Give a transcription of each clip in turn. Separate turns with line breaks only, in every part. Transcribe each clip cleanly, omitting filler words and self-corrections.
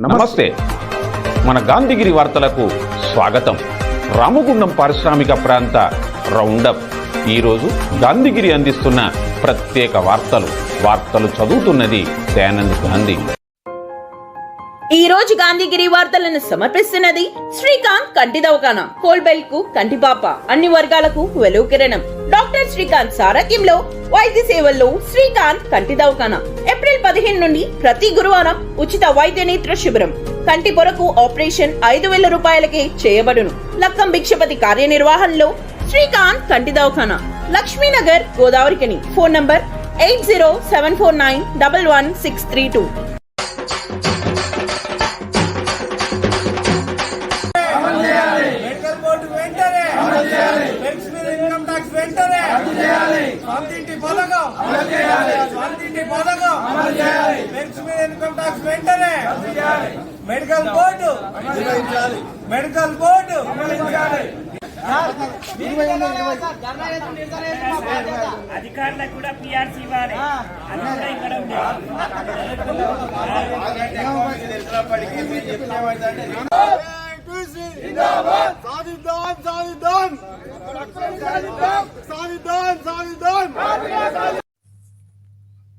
నమస్తే. మన గాంధీగిరి వార్తలకు స్వాగతం. రామగుండం పారిశ్రామిక ప్రాంత రౌండప్. ఈరోజు గాంధీగిరి అందిస్తున్న ప్రత్యేక వార్తలు చదువుతున్నది దయానంద్ గాంధీ.
ఈ రోజు గాంధీగిరి వార్తలను సమర్పిస్తున్నది శ్రీకాంత్ కంటి దవాఖానా. కోల్బెల్ కు కంటిపాప, అన్ని వర్గాలకు వెలుగు కిరణం. డాక్టర్ శ్రీకాంత్ సారథ్యంలో వైద్య సేవల్లో శ్రీకాంత్ కంటి దవాఖానా. ఏప్రిల్ 15 నుండి ప్రతి గురువారం ఉచిత వైద్య నేత్ర శిబిరం. కంటి పొరకు ఆపరేషన్ 5,000 రూపాయలకే చేయబడును. లక్కం భిక్షపతి కార్యనిర్వహణలో శ్రీకాంత్ కంటి దవాఖానా, Lakshminagar, Godavarikhani. Phone number 8074911632.
Medical board అధికారులకు కూడా పిఆర్సీ ఇవ్వాలి.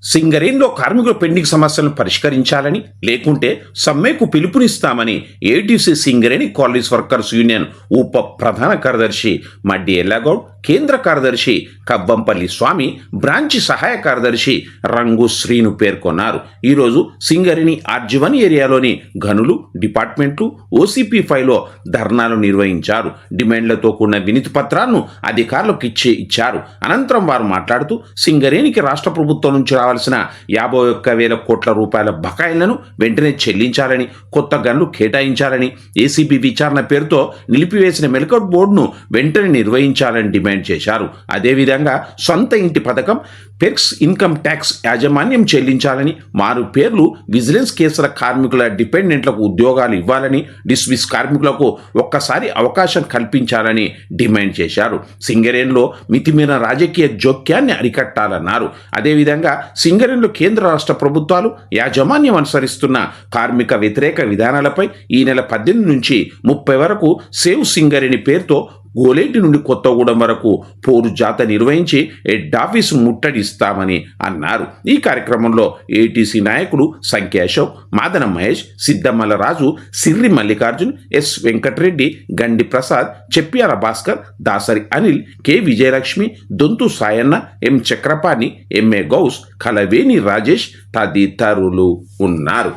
సింగరేణిలో కార్మికుల పెండింగ్ సమస్యలను పరిష్కరించాలని, లేకుంటే సమ్మెకు పిలుపునిస్తామని ATC Singareni colonies workers union ఉప ప్రధాన కార్యదర్శి మడ్డి ఎల్లాగౌడ్, కేంద్ర కార్యదర్శి కబ్బంపల్లి స్వామి, బ్రాంచ్ సహాయ కార్యదర్శి రంగు శ్రీను పేర్కొన్నారు. ఈరోజు సింగరేణి ఆర్జీవన్ ఏరియాలోని గనులు, డిపార్ట్మెంట్లు, ఓసీపీ 5లో ధర్నాలు నిర్వహించారు. డిమాండ్లతో కూడిన వినతి పత్రాలను అధికారులకు ఇచ్చారు. అనంతరం వారు మాట్లాడుతూ సింగరేణికి రాష్ట్ర ప్రభుత్వం నుంచి రావాల్సిన 51,000 కోట్ల రూపాయల బకాయిలను వెంటనే చెల్లించాలని, కొత్త గన్లు కేటాయించాలని, ఏసీబీ విచారణ పేరుతో నిలిపివేసిన మెడికల్ బోర్డును వెంటనే నిర్వహించాలని డిమాండ్ చేశారు. అదేవిధంగా సొంత ఇంటి పథకం, పెర్క్స్ ఇన్కమ్ ట్యాక్స్ యాజమాన్యం చెల్లించాలని, మారు పేర్లు విజిలెన్స్ కేసుల కార్మికుల డిపెండెంట్లకు ఉద్యోగాలు ఇవ్వాలని, డిస్మిస్ కార్మికులకు ఒక్కసారి అవకాశం కల్పించాలని డిమాండ్ చేశారు. సింగరేణిలో మితిమీరిన రాజకీయ జోక్యాన్ని అరికట్టాలన్నారు. అదేవిధంగా సింగరేణిలో కేంద్ర రాష్ట్ర ప్రభుత్వాలు యాజమాన్యం అనుసరిస్తున్న కార్మిక వ్యతిరేక విధానాలపై ఈ నెల 18 నుంచి 30 వరకు సేవ్ సింగరేణి పేరుతో గోలేటి నుండి కొత్తగూడెం వరకు పోరు జాత నిర్వహించి హెడ్ ఆఫీసు ముట్టడిస్తామని అన్నారు. ఈ కార్యక్రమంలో ఏటీసీ నాయకులు సంఖ్య అశోక్, మాదన మహేష్, సిద్ధమల్ల రాజు, సిర్రి మల్లికార్జున్, ఎస్ వెంకటరెడ్డి, గండి ప్రసాద్, చెప్ప్యాల భాస్కర్, దాసరి అనిల్, కె విజయలక్ష్మి, దొంతు సాయన్న, ఎం చక్రపాణి, ఎంఏ గౌస్, కలవేని రాజేష్ తదితరులు ఉన్నారు.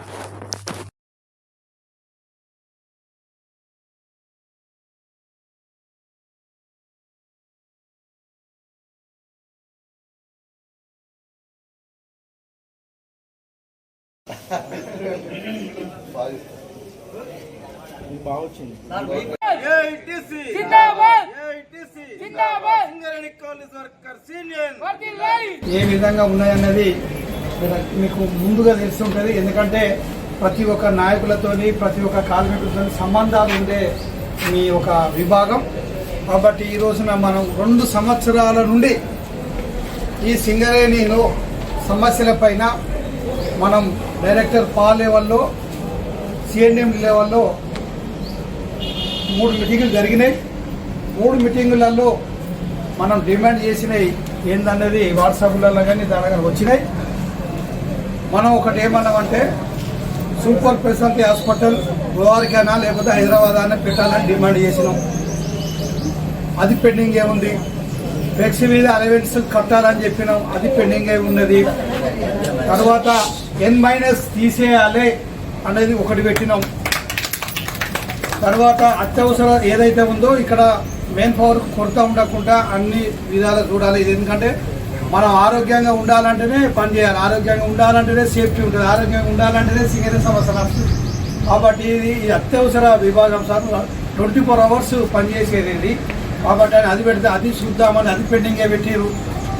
ఏ విధంగా ఉన్నాయన్నది మీకు ముందుగా తెలుస్తుంటుంది. ఎందుకంటే ప్రతి ఒక్క నాయకులతోని, ప్రతి ఒక్క కార్మికులతో సంబంధాలు ఉండే మీ ఒక విభాగం. కాబట్టి ఈ రోజున మనం 2 సంవత్సరాల నుండి ఈ సింగరేణిలో సమస్యల పైన మనం డైరెక్టర్ లెవెల్లో, సిఎండిఎం లెవెల్లో 3 మీటింగులు జరిగినాయి. 3 మీటింగులలో మనం డిమాండ్ చేసినవి ఏందన్నది వాట్సాప్లలో కానీ దాని వచ్చినాయి. మనం ఒకటి ఏమన్నామంటే సూపర్ స్పెషాలిటీ హాస్పిటల్ గోవారికైనా లేకపోతే హైదరాబాద్ అయినా పెట్టాలని డిమాండ్ చేసినాం. అది పెండింగే ఉంది. ఫ్లెక్సీ మీద అలవెన్స్ కట్టాలని చెప్పినాం, అది పెండింగే ఉన్నది. తర్వాత N- తీసేయాలి అనేది ఒకటి పెట్టినాం. తర్వాత అత్యవసరం ఏదైతే ఉందో ఇక్కడ మెయిన్ పవర్ కొరత ఉండకుండా అన్ని విధాలు చూడాలి. ఇది ఎందుకంటే మనం ఆరోగ్యంగా ఉండాలంటేనే పని చేయాలి, ఆరోగ్యంగా ఉండాలంటేనే సేఫ్టీ ఉంటుంది, ఆరోగ్యంగా ఉండాలంటేనే సింగరేణి సమస్యలు వస్తుంది. కాబట్టి ఇది అత్యవసర విభాగం సార్, 24 hours పనిచేసేది ఇది. కాబట్టి అది పెడితే అది చూద్దామని అది పెండింగే పెట్టారు.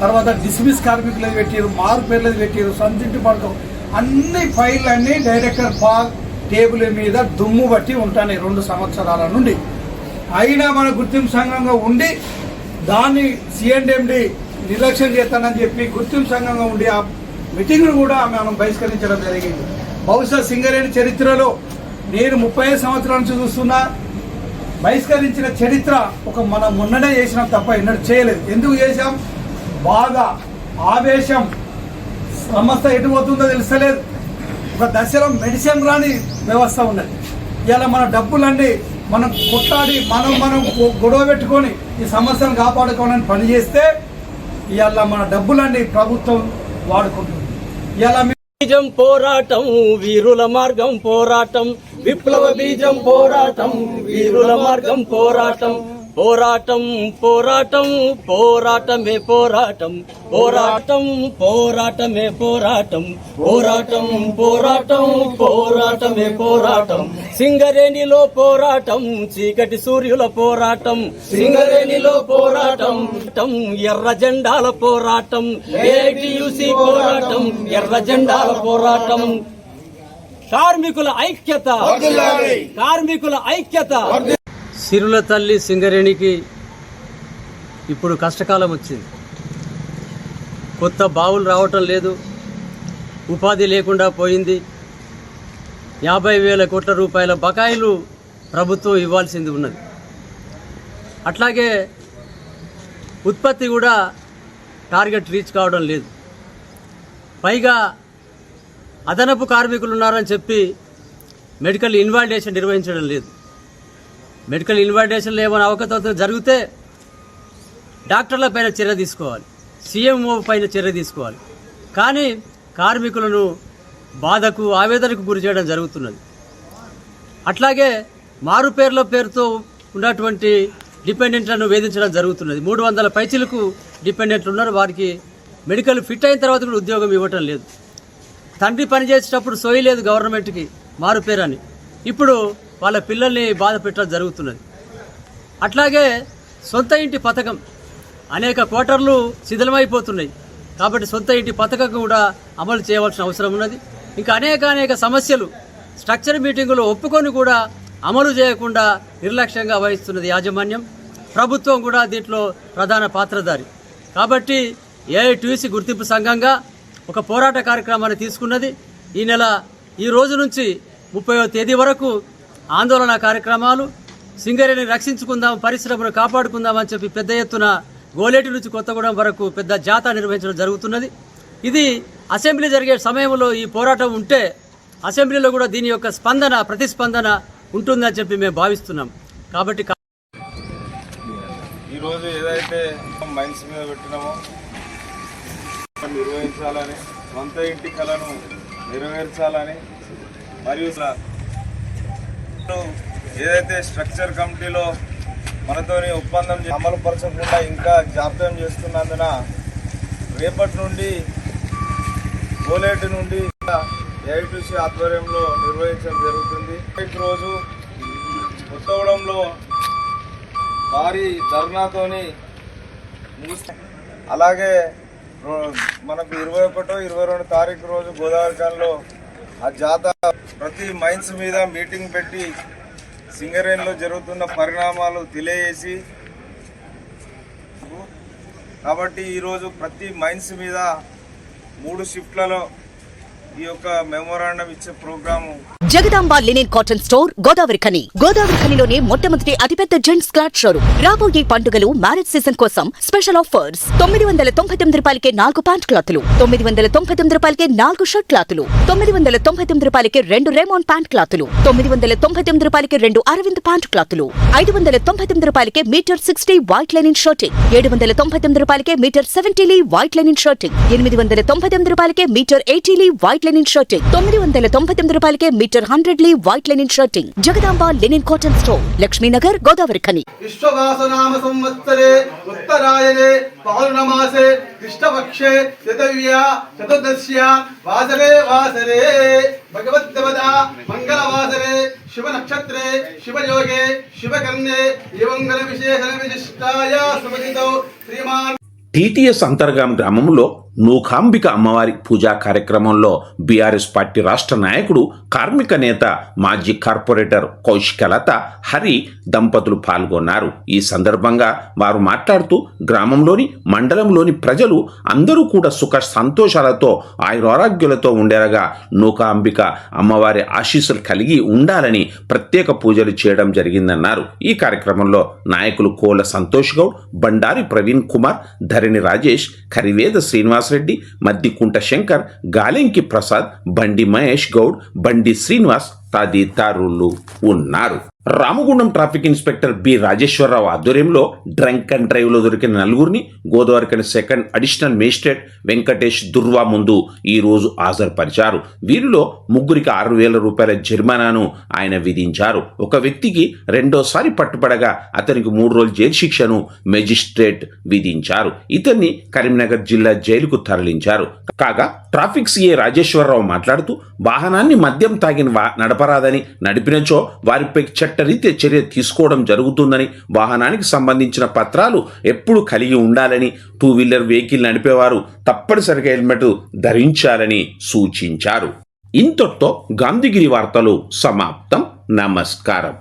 తర్వాత డిస్మిస్ కార్మికులది పెట్టారు, మారు పేర్లది పెట్టారు, సొంతింటి పడతాం, అన్ని ఫైళ్ళన్నీ డైరెక్టర్ టేబుల్ మీద దుమ్ము బట్టి ఉంటాయి 2 సంవత్సరాల నుండి. అయినా మన గుర్తింపు సంఘంగా ఉండి దాన్ని సిఎండ్ఎండి నిర్లక్ష్యం చేస్తానని చెప్పి గుర్తింపు సంఘంగా ఉండి ఆ మీటింగ్ను కూడా మనం బహిష్కరించడం జరిగింది. బహుశా సింగరేణి చరిత్రలో నేను 35 సంవత్సరాల నుంచి చూస్తున్నా బహిష్కరించిన చరిత్ర మనం మొన్ననే చేసినాం తప్ప ఎన్నడూ చేయలేదు. ఎందుకు చేశాం? బాగా ఆవేశం, సంస్థ ఎటు పోతుందో తెలుస్తలేదు. ఒక దశలో మెడిసిన్ రాని వ్యవస్థ ఉన్నది. ఇలా మన డబ్బులన్నీ మనం కొట్లాడి మనం గొడవ పెట్టుకొని ఈ సమస్యను కాపాడుకోవాలని పనిచేస్తే ఇవాళ మన డబ్బులన్నీ ప్రభుత్వం వాడుకుంటుంది. ఇలా
బీజం పోరాటం వీరుల మార్గం పోరాటం, విప్లవ బీజం పోరాటం వీరుల మార్గం పోరాటం, పోరాటం పోరాటం పోరాటమే పోరాటం, పోరాటం పోరాటమే పోరాటం, పోరాటం పోరాటం పోరాటమే పోరాటం, సింగరేణిలో పోరాటం చీకటి సూర్యుల పోరాటం, సింగరేణిలో పోరాటం ఎర్ర జెండాల పోరాటం, ఏటీయూసీ పోరాటం ఎర్ర జెండాల పోరాటం, కార్మికుల ఐక్యత, కార్మికుల ఐక్యత. సిరుల తల్లి సింగరేణికి ఇప్పుడు కష్టకాలం వచ్చింది. కొత్త బావులు రావటం లేదు, ఉపాధి లేకుండా పోయింది. 50,000 కోట్ల రూపాయల బకాయిలు ప్రభుత్వం ఇవ్వాల్సింది ఉన్నది. అట్లాగే ఉత్పత్తి కూడా టార్గెట్ రీచ్ కావడం లేదు. పైగా అదనపు కార్మికులు ఉన్నారని చెప్పి మెడికల్ ఇన్వాలిడేషన్ నిర్వహించడం లేదు. మెడికల్ ఇన్వాలిడేషన్లో ఏమైనా అవకతవకలు జరిగితే డాక్టర్ల పైన చర్య తీసుకోవాలి, సీఎంఓ పైన చర్య తీసుకోవాలి. కానీ కార్మికులను బాధకు ఆవేదనకు గురి చేయడం జరుగుతున్నది. అట్లాగే మారు పేరుతో ఉన్నటువంటి డిపెండెంట్లను వేధించడం జరుగుతున్నది. 300 పైచీలకు డిపెండెంట్లు ఉన్నారు. వారికి మెడికల్ ఫిట్ అయిన తర్వాత కూడా ఉద్యోగం ఇవ్వటం లేదు. తండ్రి పనిచేసేటప్పుడు సోయి లేదు గవర్నమెంట్కి మారు పేరు అని, ఇప్పుడు వాళ్ళ పిల్లల్ని బాధ పెట్టడం జరుగుతున్నది. అట్లాగే సొంత ఇంటి పథకం అనేక క్వార్టర్లు శిథిలమైపోతున్నాయి. కాబట్టి సొంత ఇంటి పథకం కూడా అమలు చేయవలసిన అవసరం ఉన్నది. ఇంకా అనేక సమస్యలు స్ట్రక్చర్ మీటింగులు ఒప్పుకొని కూడా అమలు చేయకుండా నిర్లక్ష్యంగా వహిస్తున్నది యాజమాన్యం. ప్రభుత్వం కూడా దీంట్లో ప్రధాన పాత్రధారి. కాబట్టి ఏఐటీయూసీ గుర్తింపు సంఘంగా ఒక పోరాట కార్యక్రమాన్ని తీసుకున్నది. ఈ రోజు నుంచి 30వ తేదీ వరకు ఆందోళన కార్యక్రమాలు, సింగరేణిని రక్షించుకుందాం, పరిశ్రమను కాపాడుకుందాం అని చెప్పి పెద్ద ఎత్తున గోలేటి నుంచి కొత్తగూడెం వరకు పెద్ద జాథా నిర్వహించడం జరుగుతున్నది. ఇది అసెంబ్లీ జరిగే సమయంలో ఈ పోరాటం ఉంటే అసెంబ్లీలో కూడా దీని యొక్క ప్రతిస్పందన ఉంటుందని చెప్పి మేము భావిస్తున్నాం. కాబట్టి
ఈరోజు ఏదైతే మైన్స్ మీద పెట్టినామో నిర్వహించాలని, సొంత ఇంటి కళను నెరవేర్చాలని, మరియు ఏదైతే స్ట్రక్చర్ కమిటీలో మనతోని ఒప్పందం అమలు పరచకుండా ఇంకా జాప్యం చేస్తున్నందున రేపటి నుండి గోలేటి నుండి ఏఐటీసీ ఆధ్వర్యంలో నిర్వహించడం జరుగుతుంది. రోజు కొత్తగూడెంలో భారీ ధర్నాతోని అలాగే మనకు 21, 22 తారీఖు రోజు గోదావరిఖాన్లో ఆ జాతర ప్రతి మైన్స్ మీద మీటింగ్ పెట్టి సింగరేణిలో జరుగుతున్న పరిణామాలు తెలియజేసి, కాబట్టి ఈరోజు ప్రతి మైన్స్ మీద 3 షిఫ్ట్లలో ఈ యొక్క మెమోరాండం ఇచ్చే programme.
Jagadamba linen cotton store గోదావరిఖనిలోనే మొట్టమొదటి అతిపెద్ద జెంట్స్ క్లాత్ షోరూమ్. రాబోయే పండుగలు, మ్యారేజ్ సీజన్ కోసం స్పెషల్ ఆఫర్స్. 999 రూపాయలకే 4 ప్యాంట్ క్లాతులు, 999 రూపాయలకే 4 షర్ట్ క్లాతులు, 999 రూపాయలకే 2 రేమాన్ ప్యాంట్ క్లాతులు, 999 రూపాయలకే 2 అరవింద్ ప్యాంట్ క్లాతులు, 599 రూపాయలకే మీటర్ 60 వైట్ లైనిన్ షర్టింగ్, 799 రూపాయలకే metre 70 lea white linen shirting, 899 రూపాయలకే metre 80 lea white linen shirting, 999 రూపాయలకే metre 100 lea white linen shirting. Jagadamba linen cotton store, Lakshminagar, Godavarikhani.
విశ్వవాసనామ సంవత్సరే ఉత్తరాయణే పౌర్ణమాసే కృష్ణపక్షే చతుర్వ్యా చతుర్దశ్య వాసరే భగవద్దేవత మంగళవాసరే శుభ నక్షత్రే శుభయోగే శుభకర్ణే యువంగల విశేషణ విశిష్టాయ సుమతితో శ్రీమాన్
టీటీఎస్ అంతర్గాం గ్రామంలో నూకాంబిక అమ్మవారి పూజా కార్యక్రమంలో బీఆర్ఎస్ పార్టీ రాష్ట్ర నాయకుడు కార్మిక నేత మాజీ కార్పొరేటర్ కౌశికలత హరి దంపతులు పాల్గొన్నారు. ఈ సందర్భంగా వారు మాట్లాడుతూ గ్రామంలోని మండలంలోని ప్రజలు అందరూ కూడా సుఖ సంతోషాలతో ఆయురారోగ్యాలతో ఉండేలాగా నూకాంబిక అమ్మవారి ఆశీస్సులు కలిగి ఉండాలని ప్రత్యేక పూజలు చేయడం జరిగిందన్నారు. ఈ కార్యక్రమంలో నాయకులు కోల సంతోష్ గౌడ్, బండారి ప్రవీణ్ కుమార్, ధరణి రాజేష్, కరివేద శ్రీనివాసరెడ్డి, మద్దికుంట శంకర్, గాలెంకి ప్రసాద్, బండి మహేష్ గౌడ్, బండి శ్రీనివాస్ తదితరులు ఉన్నారు. Ramagundam traffic inspector B Rajeshwararao ఆధ్వర్యంలో డ్రంక్ అండ్ డ్రైవ్ లో దొరికిన నలుగురిని Godavarikhani second additional magistrate Venkatesh Durva ముందు ఈ రోజు హాజరుపరిచారు. వీరిలో ముగ్గురికి 6,000 రూపాయల జరిమానాను ఆయన విధించారు. ఒక వ్యక్తికి రెండోసారి పట్టుబడగా అతనికి 3 రోజుల జైలు శిక్షను మెజిస్ట్రేట్ విధించారు. ఇతన్ని కరీంనగర్ జిల్లా జైలుకు తరలించారు. కాగా ట్రాఫిక్ సిఐ రాజేశ్వరరావు మాట్లాడుతూ వాహనాన్ని మద్యం తాగిన నడపరాదని, నడిపినచో వారిపై చట్టరీత్యా చర్య తీసుకోవడం జరుగుతుందని, వాహనానికి సంబంధించిన పత్రాలు ఎప్పుడు కలిగి ఉండాలని, 2 వీలర్ వెహికల్ నడిపేవారు తప్పనిసరిగా హెల్మెట్ ధరించాలని సూచించారు. ఇంతటితో గాంధీగిరి వార్తలు సమాప్తం. నమస్కారం.